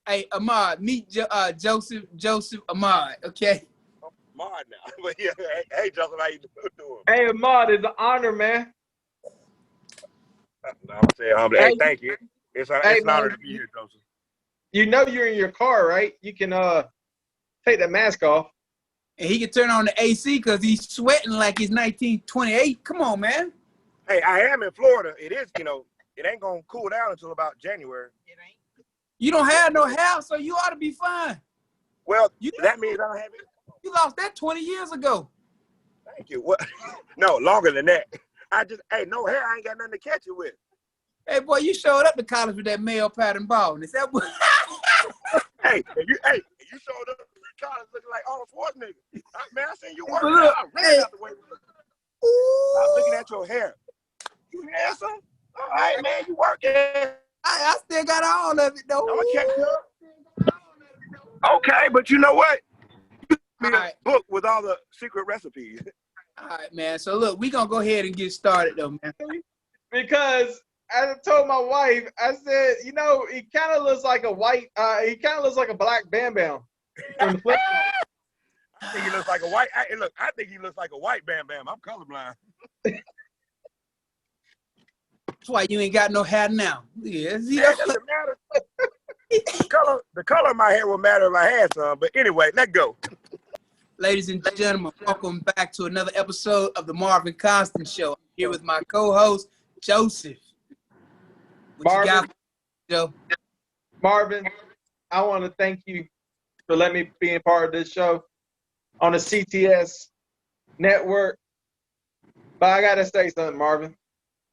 Hey, Ahmaad, meet Joseph Ahmaad, okay? Ahmaad now. But yeah, hey, Joseph, how you doing? Hey, Ahmaad, it's an honor, man. I'm saying humbly. Hey, thank you. It's an honor to be here, Joseph. You know you're in your car, right? You can take that mask off. And he can turn on the AC because he's sweating like it's 1928. Come on, man. Hey, I am in Florida. It is, it ain't gonna cool down until about January. It ain't. You don't have no hair, so you ought to be fine. Well, that means I don't have it. You lost that 20 years ago. Thank you. What? No, longer than that. No hair. I ain't got nothing to catch it with. Hey, boy, you showed up to college with that male pattern baldness. Is that what? Hey, you showed up to college looking like Arnold Schwarzenegger. Man, I seen you working. Look, I ran out the way. I was looking at your hair. You handsome? All right, man, you working. I still got all of it, though. I'm gonna check you up. Okay, but you know what? All right. Book with all the secret recipes. All right, man. So look, we gonna go ahead and get started, though, man. Because I told my wife, I said, he kind of looks like a he kind of looks like a black Bam Bam from the flip side. I think he looks like a white. I think he looks like a white Bam Bam. I'm colorblind. That's why you ain't got no hair now. Yeah, see, that doesn't matter. The color of my hair will matter if I had some. But anyway, let's go. Ladies and gentlemen, welcome back to another episode of the Marvin Constant Show. I'm here with my co-host, Joseph. What you got, Joe? Marvin, I want to thank you for letting me be a part of this show on the CTS network. But I got to say something, Marvin.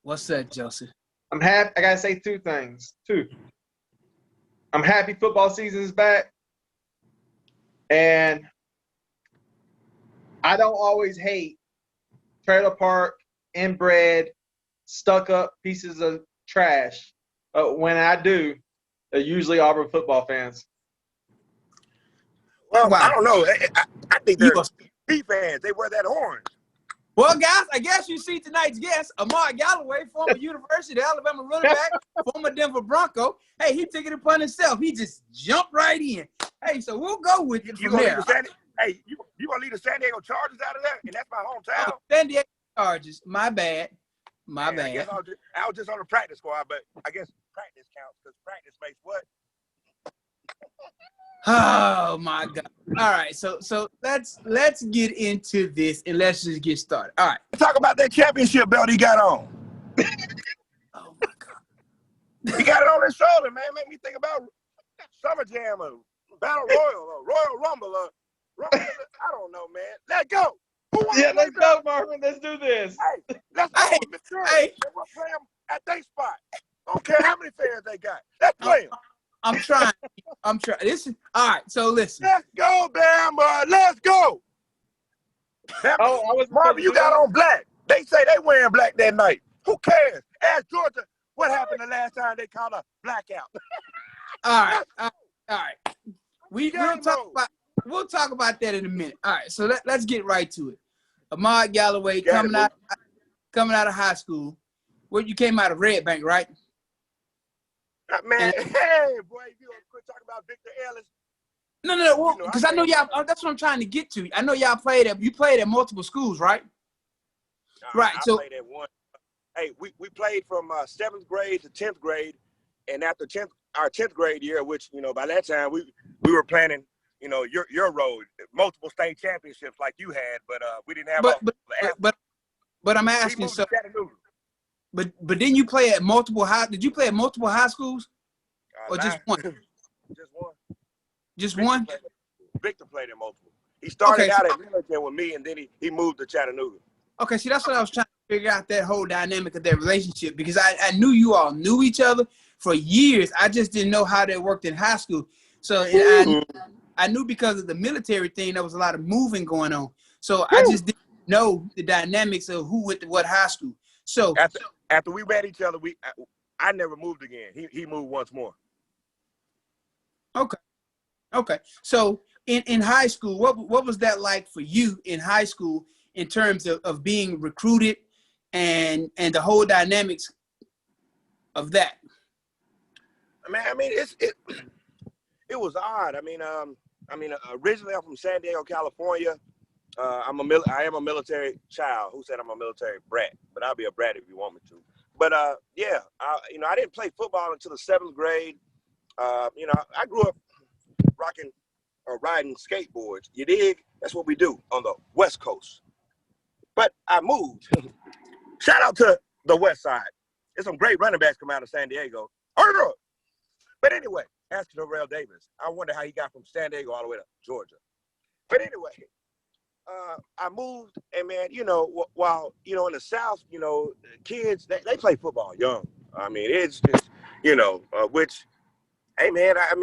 What's that, Joseph? I'm happy. I got to say two things. I'm happy football season is back. And I don't always hate trailer park, inbred, stuck up pieces of trash. But when I do, they're usually Auburn football fans. Well, wow. I don't know. I think they're P fans. They wear that orange. Well, guys, I guess you see tonight's guest, Ahmaad Galloway, former University of Alabama running back, former Denver Bronco. Hey, he took it upon himself. He just jumped right in. Hey, so we'll go with it from there. Hey, you gonna leave the San Diego Chargers out of there? And that's my hometown. Oh, San Diego Chargers. My bad. My bad. I guess I was just on the practice squad, but I guess practice counts because practice makes what? Oh my God! All right, so let's get into this and let's just get started. All right, talk about that championship belt he got on. Oh my God! He got it on his shoulder, man. Make me think about Summer Jam or Battle Royal or Royal Rumble or Rumble. I don't know, man. Let's go. Let's go, Marvin. Let's do this. Hey, let's go. Hey, we'll play them at their spot. Don't care how many fans they got. Let's play them. I'm trying. This is all right. So listen. Let's go, Bama. Let's go. Marvin, you got on black. They say they wearing black that night. Who cares? Ask Georgia what happened the last time they called a blackout. All right. We'll talk about that in a minute. All right. So let's get right to it. Ahmaad Galloway coming out of high school. Where you came out of Red Bank, right? Man, hey, boy, you quit talking about Victor Ellis. No, because I know y'all. That's what I'm trying to get to. I know y'all played at multiple schools, right? Right. I played at one. Hey, we played from 7th grade to 10th grade, and after our 10th grade year, which by that time we were planning, your road, multiple state championships like you had, but we didn't have. But I'm asking so. But didn't you play at multiple Did you play at multiple high schools, or just one? Just one. Just one. Victor played at multiple. He started out at Millington with me, and then he moved to Chattanooga. Okay, see, that's what I was trying to figure out, that whole dynamic of their relationship, because I knew you all knew each other for years. I just didn't know how they worked in high school. So I knew because of the military thing, there was a lot of moving going on. So I just didn't know the dynamics of who went to what high school. So after we met each other, I never moved again. He moved once more. Okay. So in high school, what was that like for you in high school in terms of being recruited and the whole dynamics of that? I mean, it was odd. Originally I'm from San Diego, California. I am a military child. Who said I'm a military brat? But I'll be a brat if you want me to. But yeah, I didn't play football until the 7th grade. I grew up rocking or riding skateboards. You dig? That's what we do on the West Coast. But I moved. Shout out to the West Side. There's some great running backs come out of San Diego. But anyway, ask Norrell Davis. I wonder how he got from San Diego all the way to Georgia. But anyway, I moved, and man, while in the South, kids they play football young. I mean, it's just which, hey man, I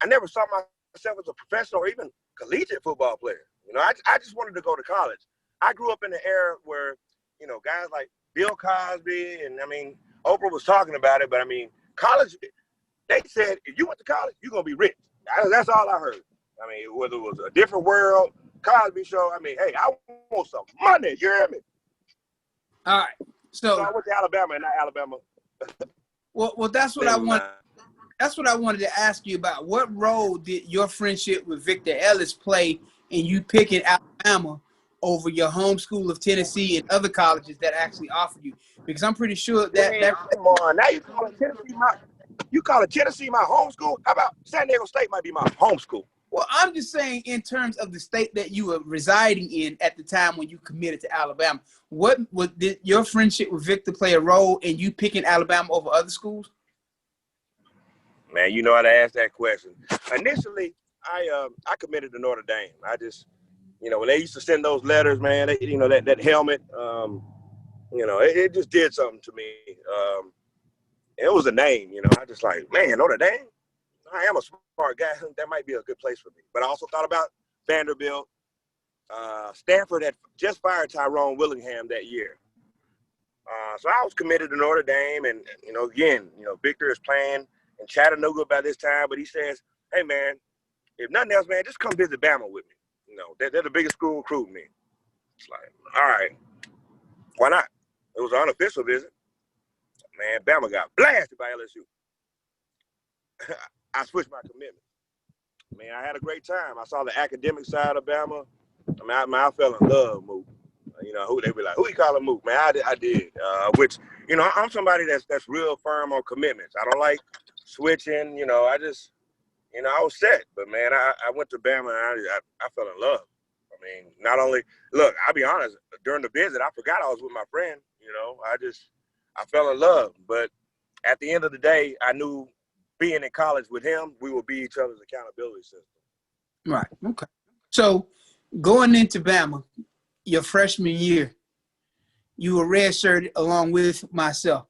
never saw myself as a professional or even collegiate football player. I just wanted to go to college. I grew up in the era where guys like Bill Cosby and Oprah was talking about it, but college. They said if you went to college, you're gonna be rich. That's all I heard. Whether it was a different world, Cosby Show. Hey, I want some money. You hear me? All right. So I went to Alabama and not Alabama. Well, that's what I want. That's what I wanted to ask you about. What role did your friendship with Victor Ellis play in you picking Alabama over your home school of Tennessee and other colleges that actually offered you? Because I'm pretty sure that come on, now you call Tennessee my home school? How about San Diego State might be my home school? Well, I'm just saying in terms of the state that you were residing in at the time when you committed to Alabama, did your friendship with Victor play a role in you picking Alabama over other schools? Man, you know how to ask that question. Initially, I committed to Notre Dame. I just, when they used to send those letters, man, that helmet, it just did something to me. It was a name, I just like, man, Notre Dame? I am a smart guy. That might be a good place for me. But I also thought about Vanderbilt. Stanford had just fired Tyrone Willingham that year. So I was committed to Notre Dame. And, again, Victor is playing in Chattanooga by this time. But he says, hey, man, if nothing else, man, just come visit Bama with me. They're the biggest school recruiting me. It's like, all right, why not? It was an unofficial visit. Man, Bama got blasted by LSU. I switched my commitment. Man, I had a great time. I saw the academic side of Bama. I fell in love, Mook. Who they be like, who you calling Mook? Man, I did. Which, I'm somebody that's real firm on commitments. I don't like switching. I was set. But man, I went to Bama and I fell in love. Not only look, I'll be honest. During the visit, I forgot I was with my friend. I fell in love. But at the end of the day, I knew being in college with him, we will be each other's accountability system. Right. Okay. So going into Bama, your freshman year, you were redshirted along with myself.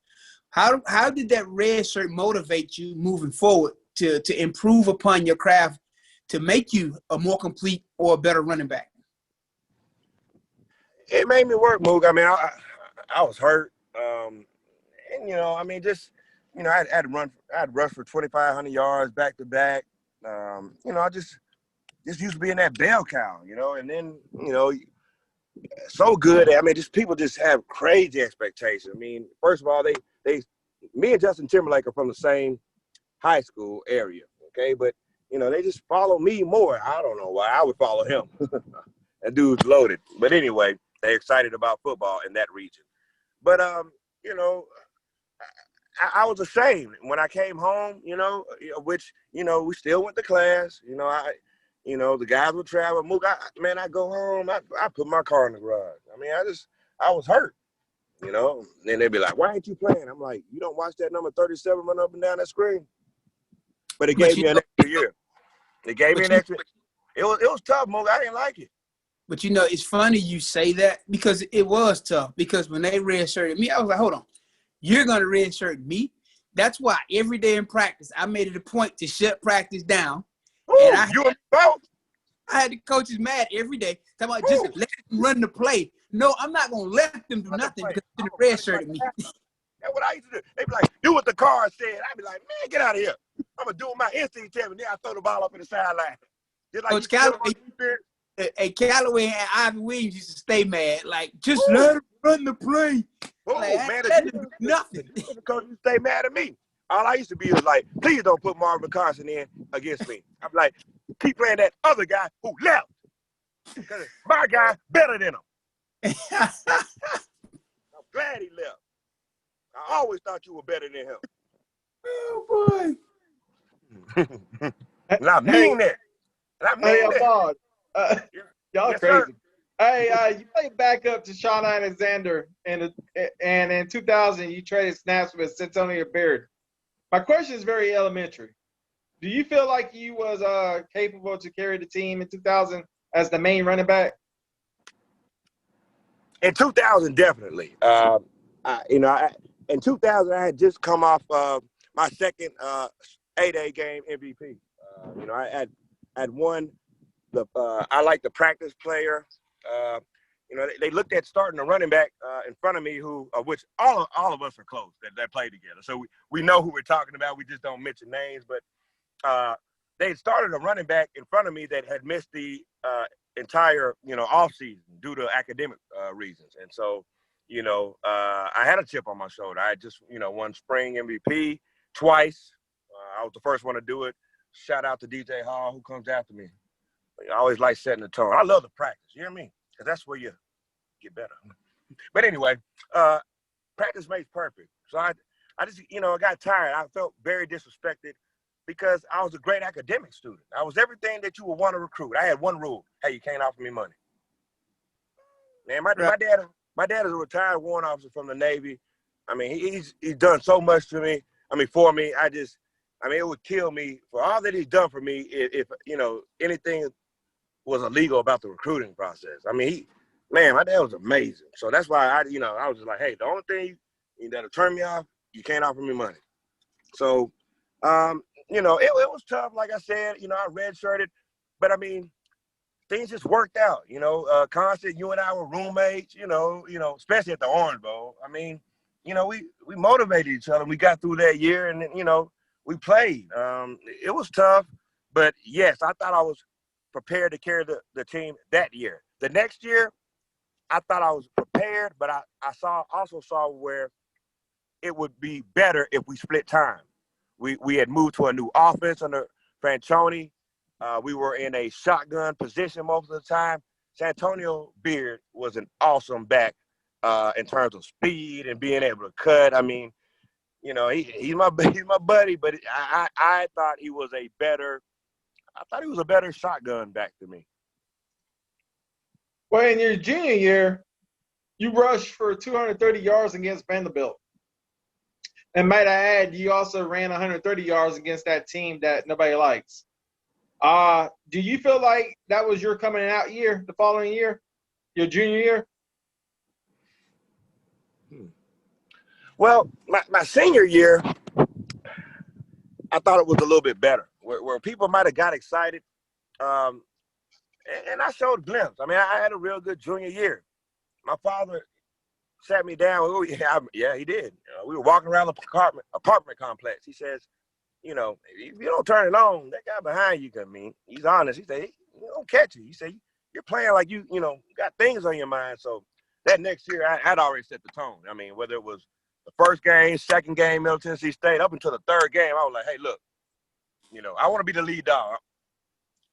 How did that red shirt motivate you moving forward to improve upon your craft to make you a more complete or a better running back? It made me work, Moog. I was hurt. I had rushed for 2,500 yards back to back. I just used to be in that bell cow, and then, so good. Just people just have crazy expectations. First of all, me and Justin Timberlake are from the same high school area, okay? But, they just follow me more. I don't know why I would follow him. That dude's loaded. But anyway, they're excited about football in that region. But, I was ashamed when I came home, which, we still went to class. The guys would travel. Mook, I go home. I put my car in the garage. I was hurt, And then they'd be like, why ain't you playing? I'm like, you don't watch that number 37 run up and down that screen? But it gave me an extra year. It gave me an extra. It was tough, Mook. I didn't like it. But, it's funny you say that because it was tough. Because when they redshirted me, I was like, hold on. You're going to redshirt me? That's why every day in practice, I made it a point to shut practice down. Ooh, and I had the coaches mad every day. Talking about just let them run the play. No, I'm not going to let them do nothing because they're redshirted me. That's what I used to do. They'd be like, do what the car said. I'd be like, man, get out of here. I'm going to do what my instinct tells me. Then I throw the ball up in the sideline. Coach Galloway and Ivy Williams used to stay mad. Like, just let him run the play. Oh, like, man, let him do nothing. The coach used to stay mad at me. all I used to be was like, please don't put Marvin Constant in against me. I'm like, keep playing that other guy who left. Because my guy better than him. I'm glad he left. I always thought you were better than him. Oh, boy. And I mean that. And I mean that. Ahmaad, y'all Yes, crazy. sir. Hey, you played back up to Sean Alexander, and in 2000 you traded snaps with Santonio Beard. My question is very elementary. Do you feel like you was capable to carry the team in 2000 as the main running back? In 2000, definitely. In 2000, I had just come off my second 8A game MVP. I had won the I like the practice player. They looked at starting a running back in front of me, which all of us are close that play together. So we know who we're talking about. We just don't mention names. But they started a running back in front of me that had missed the entire off season due to academic reasons. And so I had a chip on my shoulder. I had just won spring MVP twice. I was the first one to do it. Shout out to DJ Hall, who comes after me. I always like setting the tone. I love the practice. You hear me? Because that's where you get better. But anyway, practice makes perfect. So I just, I got tired. I felt very disrespected because I was a great academic student. I was everything that you would want to recruit. I had one rule. Hey, you can't offer me money. Man, my dad is a retired warrant officer from the Navy. I mean, he's done so much to me. I mean, for me, it would kill me for all that he's done for me if anything was illegal about the recruiting process. I mean, my dad was amazing. So that's why I was just like, hey, the only thing that'll turn me off, you can't offer me money. So, it was tough. Like I said, I redshirted, but I mean, things just worked out. Constant, you and I were roommates. Especially at the Orange Bowl. I mean, we motivated each other. We got through that year, and we played. It was tough, but yes, I thought I was prepared to carry the team that year. The next year, I thought I was prepared, but I also saw where it would be better if we split time. We had moved to a new offense under Franchoni. We were in a shotgun position most of the time. Santonio Beard was an awesome back in terms of speed and being able to cut. I mean, he's my buddy, but I thought he was a better shotgun back to me. Well, in your junior year, you rushed for 230 yards against Vanderbilt. And might I add, you also ran 130 yards against that team that nobody likes. Do you feel like that was your coming out year, the following year, your junior year? Well, my senior year, I thought it was a little bit better, where people might have got excited. And I showed a glimpse. I mean, I had a real good junior year. My father sat me down. Oh, yeah, he did. We were walking around the apartment complex. He says, if you don't turn it on, that guy behind you, he's honest. He said, he don't catch you. He said, you're playing like you got things on your mind. So that next year, I'd already set the tone. I mean, whether it was the first game, second game, Middle Tennessee State, up until the third game, I was like, hey, look, I want to be the lead dog.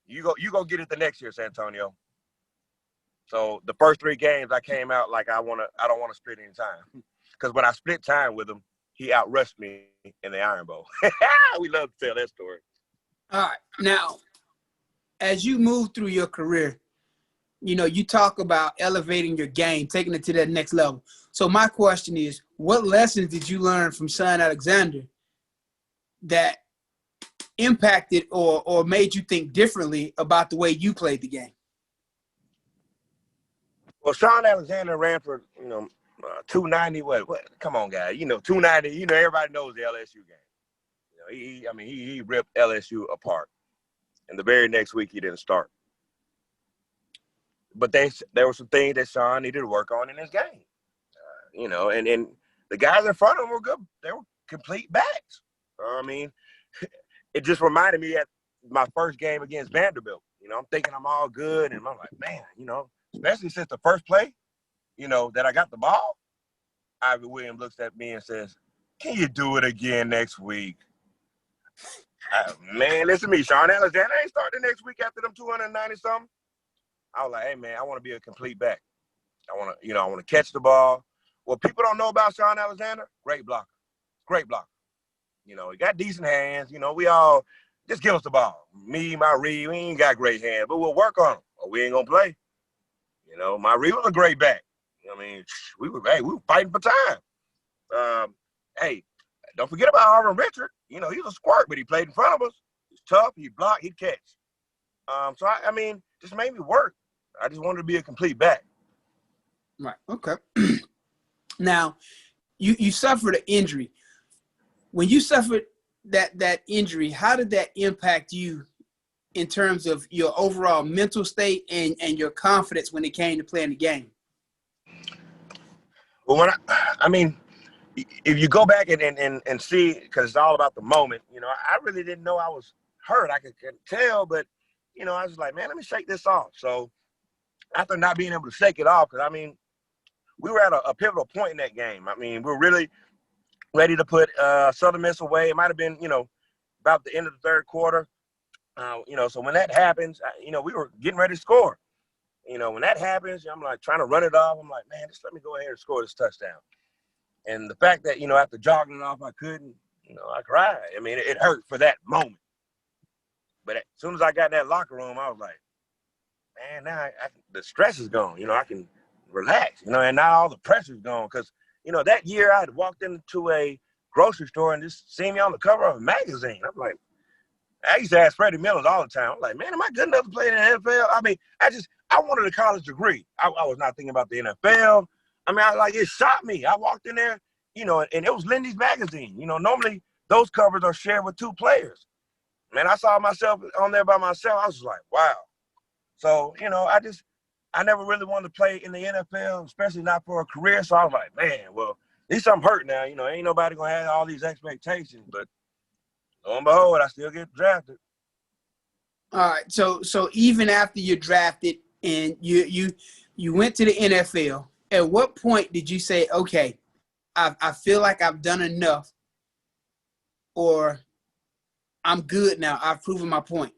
You go get it the next year, Santonio. So the first three games, I came out like I don't want to split any time. Because when I split time with him, he outrushed me in the Iron Bowl. We love to tell that story. All right. Now, as you move through your career, you talk about elevating your game, taking it to that next level. So my question is, what lessons did you learn from Sean Alexander that impacted or made you think differently about the way you played the game? Well, Sean Alexander ran for 290. What? Come on, guys. 290. Everybody knows the LSU game. He ripped LSU apart. And the very next week, he didn't start. But there were some things that Sean needed to work on in his game. And the guys in front of him were good. They were complete backs. It just reminded me at my first game against Vanderbilt. I'm thinking I'm all good, and I'm like, man, especially since the first play, that I got the ball, Ivy Williams looks at me and says, can you do it again next week? Man, listen to me. Sean Alexander ain't starting next week after them 290-something. I was like, hey, man, I want to be a complete back. I want to catch the ball. What people don't know about Sean Alexander, great blocker. Great blocker. He got decent hands. We all just give us the ball. Me, my Reed, we ain't got great hands, but we'll work on them or we ain't going to play. My Reed was a great back. We were fighting for time. Hey, don't forget about Harvin Richard. He's a squirt, but he played in front of us. He's tough. He blocked. He'd catch. So, just made me work. I just wanted to be a complete back. Right. Okay. Now, you suffered an injury. When you suffered that injury, how did that impact you in terms of your overall mental state and your confidence when it came to playing the game? Well, if you go back and see, because it's all about the moment, I really didn't know I was hurt. I could tell, but, I was like, man, let me shake this off. So after not being able to shake it off, because, we were at a pivotal point in that game. We were really ready to put Southern Miss away. It might have been, about the end of the third quarter. So when that happens, we were getting ready to score. When that happens, I'm like trying to run it off. I'm like, man, just let me go ahead and score this touchdown. And the fact that, after jogging it off, I couldn't, I cried. It hurt for that moment. But as soon as I got in that locker room, I was like, man, now the stress is gone. I can relax, and now all the pressure's gone. Because, that year I had walked into a grocery store and just seen me on the cover of a magazine. I'm like, I used to ask Freddie Mills all the time. I'm like, man, am I good enough to play in the NFL? I wanted a college degree. I was not thinking about the NFL. It shocked me. I walked in there, and it was Lindy's magazine. Normally those covers are shared with two players. Man, I saw myself on there by myself. I was like, wow. So, I never really wanted to play in the NFL, especially not for a career. So I was like, man, well, at least I'm hurt now. Ain't nobody going to have all these expectations. But lo and behold, I still get drafted. All right. So even after you're drafted and you went to the NFL, at what point did you say, okay, I feel like I've done enough, or I'm good now, I've proven my point?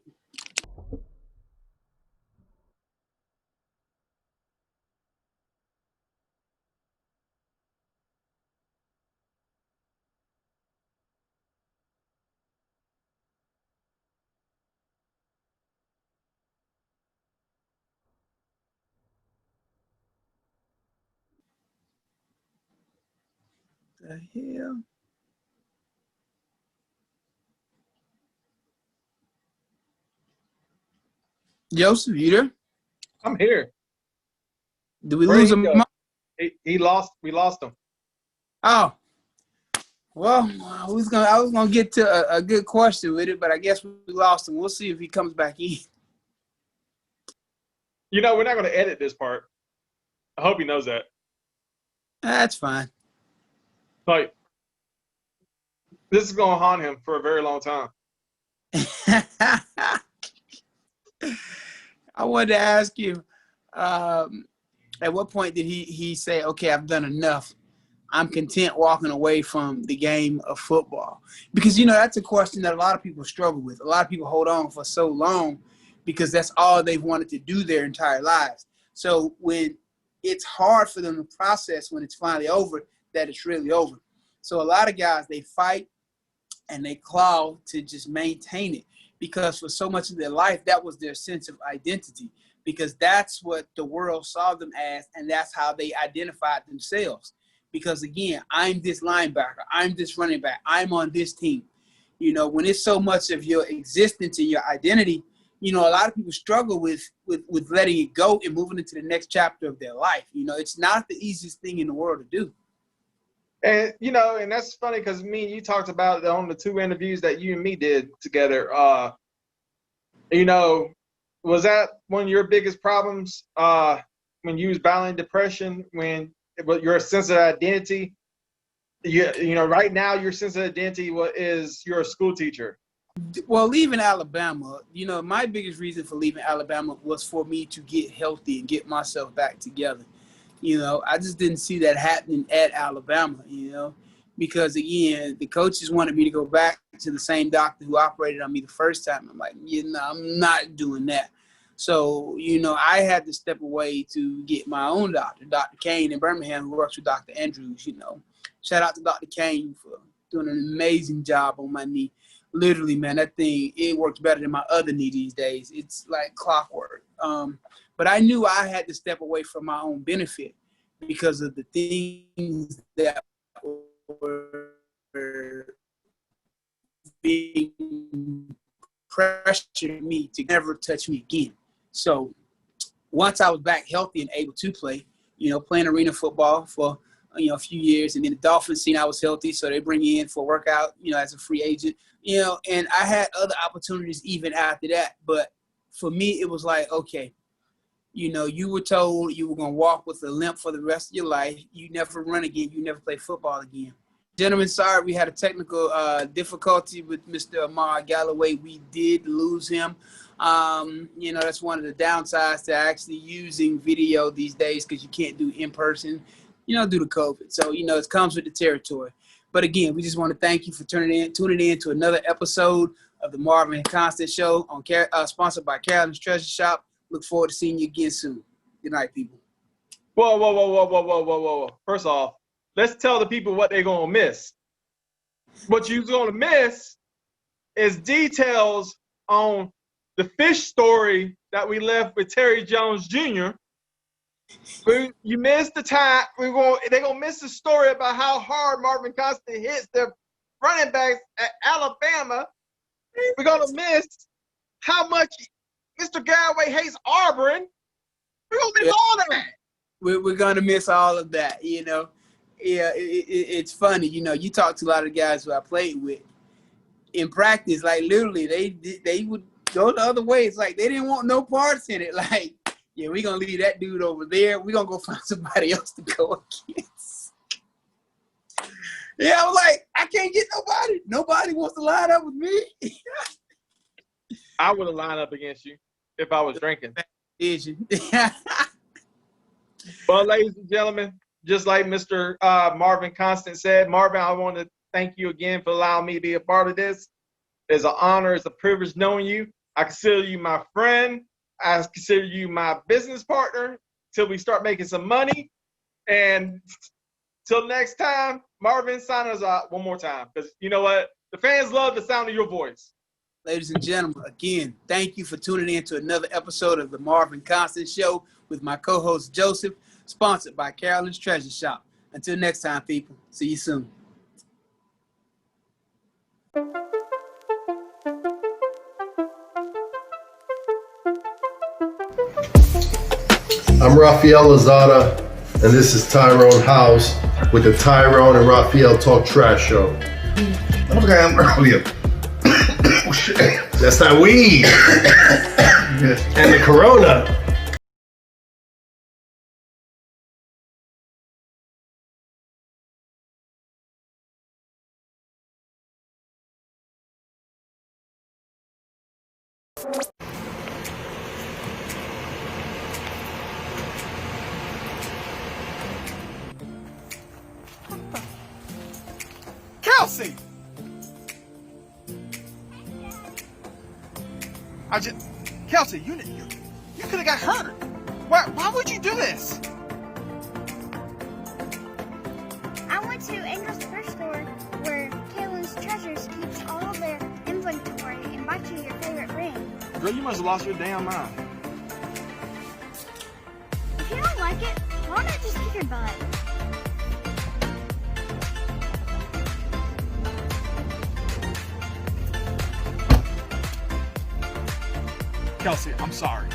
The hell? Joseph, you there? I'm here. Did we Where'd lose he him? go? He lost. We lost him. Oh, well, I was gonna get to a good question with it, but I guess we lost him. We'll see if he comes back in. We're not going to edit this part. I hope he knows that. That's fine. Like, this is going to haunt him for a very long time. I wanted to ask you, at what point did he say, okay, I've done enough. I'm content walking away from the game of football? Because, that's a question that a lot of people struggle with. A lot of people hold on for so long because that's all they've wanted to do their entire lives. So when it's hard for them to process when it's finally over, that it's really over. So a lot of guys, they fight and they claw to just maintain it, because for so much of their life, that was their sense of identity, because that's what the world saw them as, and that's how they identified themselves. Because, again, I'm this linebacker, I'm this running back, I'm on this team. When it's so much of your existence and your identity, a lot of people struggle with letting it go and moving into the next chapter of their life. It's not the easiest thing in the world to do. And, and that's funny because me and you talked about it on the 2 interviews that you and me did together. Was that one of your biggest problems when you was battling depression, when your sense of identity? Right now your sense of identity is you're a school teacher. Well, leaving Alabama, my biggest reason for leaving Alabama was for me to get healthy and get myself back together. I just didn't see that happening at Alabama, because again, the coaches wanted me to go back to the same doctor who operated on me the first time. I'm like, I'm not doing that. So, I had to step away to get my own doctor, Dr. Kane in Birmingham, who works with Dr. Andrews. Shout out to Dr. Kane for doing an amazing job on my knee. Literally, man, that thing, it works better than my other knee these days. It's like clockwork. But I knew I had to step away for my own benefit because of the things that were being pressured me to never touch me again. So once I was back healthy and able to play, playing arena football for a few years, and then the Dolphins seen I was healthy, so they bring me in for a workout, as a free agent, and I had other opportunities even after that. But for me, it was like, okay, you were told you were going to walk with a limp for the rest of your life. You never run again. You never play football again. Gentlemen, sorry, we had a technical difficulty with Mr. Ahmaad Galloway. We did lose him. That's one of the downsides to actually using video these days, because you can't do in person, due to COVID. So, it comes with the territory. But again, we just want to thank you for tuning in to another episode of the Marvin Constant Show, sponsored by Carolyn's Treasure Shop. Look forward to seeing you again soon. Good night, people. Whoa. First off, let's tell the people what they're going to miss. What you're going to miss is details on the fish story that we left with Terry Jones Jr. You missed the time. They're going to miss the story about how hard Marvin Constant hits the running backs at Alabama. We're going to miss how much Mr. Galloway hates Auburn. We're going to miss all that. We're going to miss all of that, Yeah, it's funny. You talk to a lot of guys who I played with. In practice, like literally, they would go the other way. It's like they didn't want no parts in it. Like, yeah, we're going to leave that dude over there. We're going to go find somebody else to go against. Yeah, I was like, I can't get nobody. Nobody wants to line up with me. I would have lined up against you if I was drinking. Well, ladies and gentlemen, just like Mr. Marvin Constant said, Marvin, I want to thank you again for allowing me to be a part of this. It's an honor, it's a privilege knowing you. I consider you my friend. I consider you my business partner till we start making some money. And till next time, Marvin, sign us out one more time, because you know what? The fans love the sound of your voice. Ladies and gentlemen, again, thank you for tuning in to another episode of the Marvin Constant Show with my co-host Joseph, sponsored by Carolyn's Treasure Shop. Until next time, people, see you soon. I'm Rafael Lozada, and this is Tyrone House with the Tyrone and Rafael Talk Trash Show. Okay, I'm earlier. Oh, shit. That's that weed and the Corona. Kelsey! Kelsey, you could have got hurt. Why would you do this? I went to Angel's thrift store where Kaylin's Treasures keeps all their inventory and bought you your favorite ring. Girl, you must have lost your damn mind. If you don't like it, why don't I just kick your butt? Kelsey, I'm sorry.